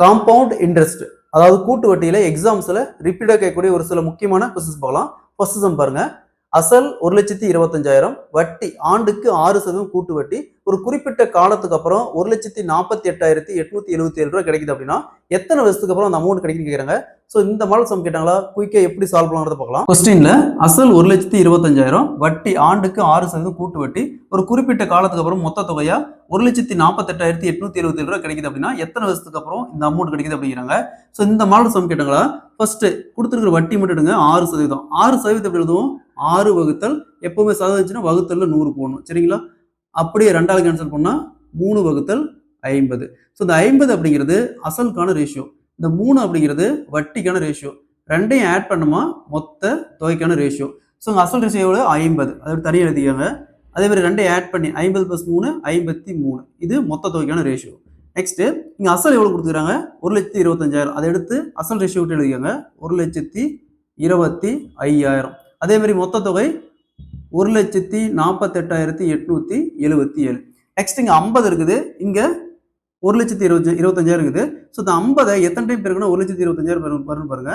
Compound interest, அதாவது கூட்டு வட்டியில எக்ஸாம்ஸ்ல ரிப்பீட்டா கேட்கக்கூடிய ஒரு சில முக்கியமான கொஸ்டின்ஸ் பார்க்கலாம். ஃபர்ஸ்ட் சம் பாருங்க. அசல் 1,25,000, வட்டி ஆண்டுக்கு 6% கூட்டு வட்டி, ஒரு குறிப்பிட்ட காலத்துக்கு அப்புறம் 1,48,877 ரூபாய் கிடைக்குது அப்படின்னா எத்தனை வருஷத்துக்கு அப்புறம் அந்த அமௌண்ட் கிடைக்குன்னு கேட்கறாங்க. ஸோ இந்த மாடல் சம் கேட்டாங்களா, குயிக்கா எப்படி சால்வ் பண்ணலாம்ன்றத பார்க்கலாம். கொஸ்டின்ல அசல் 1,25,000, வட்டி ஆண்டுக்கு 6% கூட்டு வட்டி, ஒரு குறிப்பிட்ட காலத்துக்கு அப்புறம் மொத்த தொகையா 1,48,877 ரூபாய் கிடைக்குது அப்படின்னா எத்தனை வருஷத்துக்கு அப்புறம் இந்த அமௌண்ட் கிடைக்குது அப்படிங்கிறாங்க. ஸோ இந்த மாடல் சம் கேட்டாங்களா, ஃபர்ஸ்ட் கொடுத்துருக்கிற வட்டி மட்டும் எடுங்க 6%. 6% எப்படி எழுதுவோம், 6 வகுத்தல், எப்பவுமே சதவீதம் வகுத்தல்ல 100 போடணும், சரிங்களா? அப்படியே ரெண்டாவது கேன்சல் பண்ணா 3 வகுத்தல் 50. ஸோ இந்த 50 அப்படிங்கிறது அசலுக்கான ரேஷியோ, இந்த 3 அப்படிங்கிறது வட்டிக்கான ரேஷியோ, ரெண்டையும் ஆட் பண்ணுமா மொத்த தொகைக்கான ரேஷியோ. ஸோ உங்க அசல் ரேஷியோ எவ்வளோ, 50. அதோட தனியாக எழுதிக்காங்க. அதே மாதிரி ரெண்டையும் ஆட் பண்ணி 50 + 3 53, இது மொத்த தொகைக்கான ரேஷியோ. நெக்ஸ்ட் இங்க அசல் எவ்வளவு கொடுத்துருக்காங்க, 1,25,000. அதை எடுத்து அசல் ரேஷியோ விட்டு எழுதிக்காங்க, 1,25,000. அதே மாதிரி மொத்த தொகை 1,48,877. நெக்ஸ்ட் இங்க 50 இருக்குது, இங்க 1,25,000 இருக்குது. ஸோ இந்த 50 எத்தனை டைம் பெருக்கணும், 1,25,000 பாருங்க.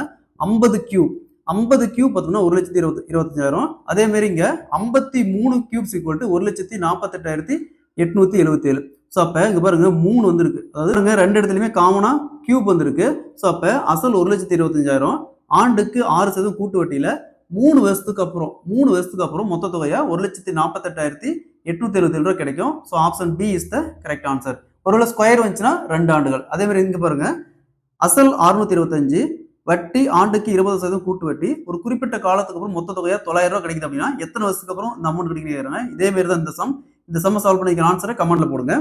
50 கியூப், 50 கியூப் பார்த்தோம்னா 1,25,000. அதே மாதிரி இங்க 53 கியூப்ஸ் ஈக்குவல் டு 1,48,877. ஸோ அப்ப இங்க பாருங்க 3 வந்திருக்கு, அதாவது ரெண்டு இடத்துலயுமே காமனா கியூப் வந்திருக்கு. ஸோ அப்ப அசல் 1,25,000, ஆண்டுக்கு 6% கூட்டு வட்டியில 3 வருஷத்துக்கு அப்புறம் மொத்த தொகையா 1,48,877 ரூபாய் கிடைக்கும். So option B is the correct answer. ஒருவேளை ஸ்கொயர் வந்துச்சுன்னா 2 ஆண்டுகள். அதே மாதிரி இங்க பாருங்க, அசல் 625, வட்டி ஆண்டுக்கு 20% கூட்டு வட்டி, ஒரு குறிப்பிட்ட காலத்துக்கு அப்புறம் மொத்த தொகையா 900 ரூபாய் கிடைக்குது அப்படின்னா எத்தனை வருஷத்துக்கு அப்புறம் இந்த அமௌண்ட் கிடைக்குன்னு. இதே மாதிரி தான் இந்த சம். இந்த சம்ம சால்வ் பண்ணிக்கிற ஆன்சரை கமெண்ட்ல போடுங்க.